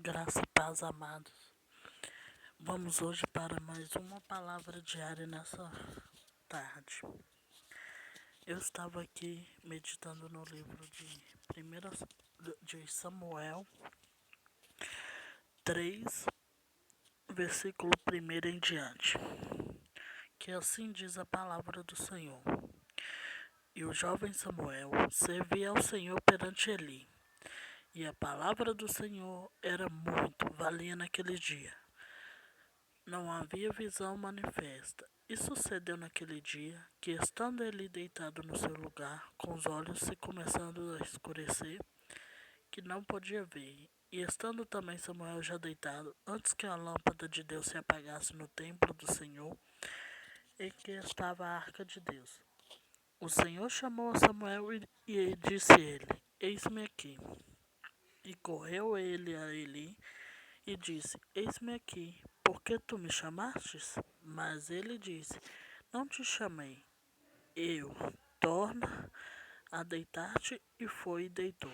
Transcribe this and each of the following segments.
Graça e paz, amados. Vamos hoje para mais uma palavra diária nessa tarde. Eu estava aqui meditando no livro de 1 de Samuel 3, versículo 1 em diante, que assim diz a palavra do Senhor. E o jovem Samuel servia ao Senhor perante Eli, e a palavra do Senhor era muito, valia naquele dia. Não havia visão manifesta. E sucedeu naquele dia que, estando ele deitado no seu lugar, com os olhos se começando a escurecer, que não podia ver, e estando também Samuel já deitado, antes que a lâmpada de Deus se apagasse no templo do Senhor, em que estava a arca de Deus. O Senhor chamou a Samuel e disse a ele: Eis-me aqui. E correu ele a Eli e disse: Eis-me aqui, por que tu me chamastes? Mas ele disse: Não te chamei. Eu, torna a deitar-te. E foi e deitou.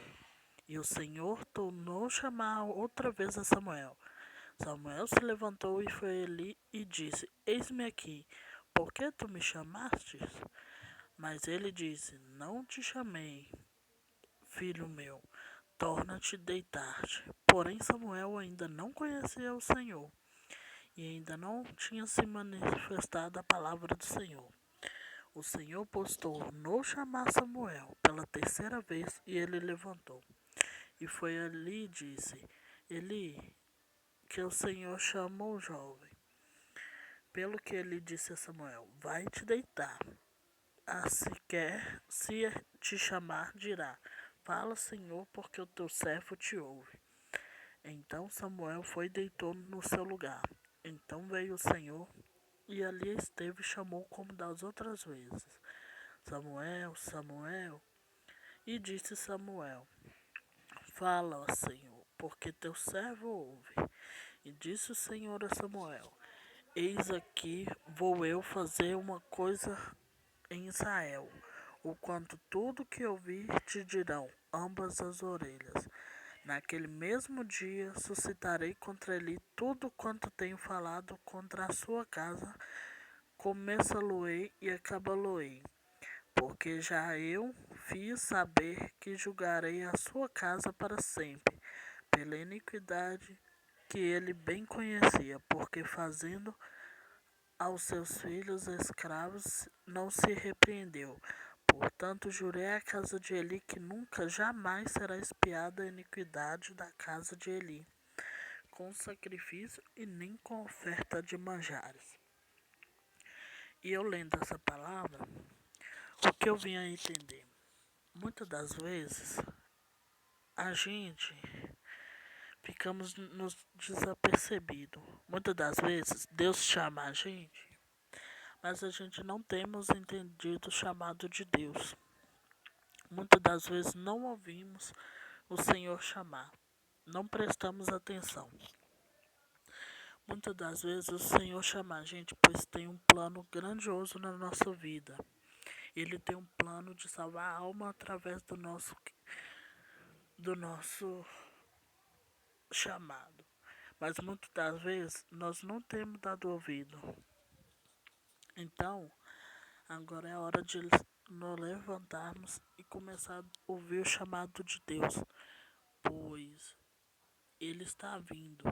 E o Senhor tornou chamar outra vez a Samuel. Samuel se levantou e foi a Eli e disse: Eis-me aqui, por que tu me chamastes? Mas ele disse: Não te chamei, filho meu, torna-te deitar-te. Porém Samuel ainda não conhecia o Senhor, e ainda não tinha se manifestado a palavra do Senhor. O Senhor tornou chamar Samuel pela terceira vez, e ele levantou. E foi ali e disse: Eli, que o Senhor chamou o jovem. Pelo que ele disse a Samuel: Vai te deitar. Se te chamar, dirá: Fala, Senhor, porque o teu servo te ouve. Então Samuel foi e deitou no seu lugar. Então veio o Senhor, e ali esteve e chamou como das outras vezes: Samuel, Samuel. E disse Samuel: Fala, Senhor, porque teu servo ouve. E disse o Senhor a Samuel: Eis aqui vou eu fazer uma coisa em Israel, o quanto tudo que ouvir te dirão ambas as orelhas. Naquele mesmo dia suscitarei contra ele tudo quanto tenho falado contra a sua casa, começá-lo-ei e acabá-lo-ei. Porque já eu fiz saber que julgarei a sua casa para sempre, pela iniquidade que ele bem conhecia, porque fazendo aos seus filhos escravos não se repreendeu. Portanto, jurei à casa de Eli que nunca jamais será expiada a iniquidade da casa de Eli, com sacrifício e nem com oferta de manjares. E eu lendo essa palavra, o que eu vim a entender? Muitas das vezes, a gente ficamos nos desapercebidos. Muitas das vezes, Deus chama a gente, mas a gente não temos entendido o chamado de Deus. Muitas das vezes não ouvimos o Senhor chamar, não prestamos atenção. Muitas das vezes o Senhor chama a gente, pois tem um plano grandioso na nossa vida. Ele tem um plano de salvar a alma através do nosso chamado. Mas muitas das vezes nós não temos dado ouvido. Então, agora é a hora de nos levantarmos e começar a ouvir o chamado de Deus, pois Ele está vindo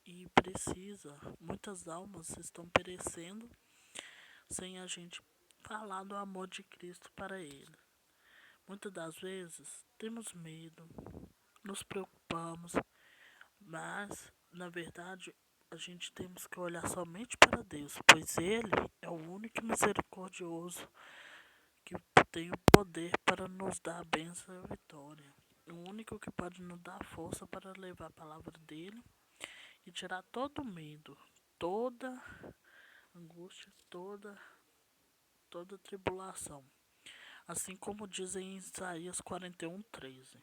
e precisa. Muitas almas estão perecendo sem a gente falar do amor de Cristo para Ele. Muitas das vezes temos medo, nos preocupamos, mas na verdade a gente temos que olhar somente para Deus, pois Ele é o único misericordioso que tem o poder para nos dar a bênção e a vitória. O único que pode nos dar força para levar a palavra dele e tirar todo medo, toda angústia, toda tribulação. Assim como diz em Isaías 41:13.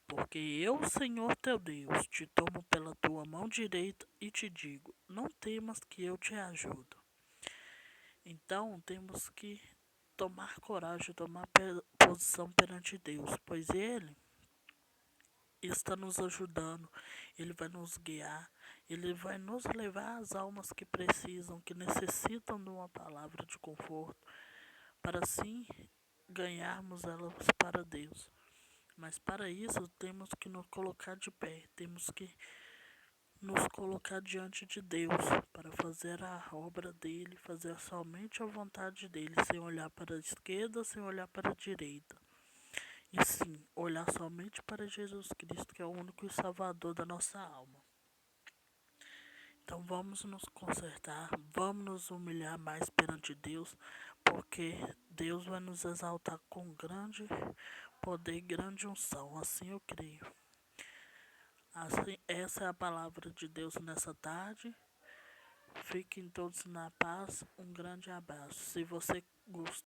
Porque eu, Senhor teu Deus, te tomo pela tua mão direita e te digo: não temas que eu te ajudo. Então temos que tomar coragem, tomar posição perante Deus, pois Ele está nos ajudando, Ele vai nos guiar, Ele vai nos levar às almas que precisam, que necessitam de uma palavra de conforto, para assim ganharmos elas para Deus. Mas para isso temos que nos colocar de pé, temos que nos colocar diante de Deus para fazer a obra dele, fazer somente a vontade dele, sem olhar para a esquerda, sem olhar para a direita. E sim, olhar somente para Jesus Cristo, que é o único Salvador da nossa alma. Então vamos nos consertar, vamos nos humilhar mais perante Deus, porque Deus vai nos exaltar com grande poder e grande unção, assim eu creio. Assim, essa é a palavra de Deus nessa tarde. Fiquem todos na paz. Um grande abraço. Se você gostou,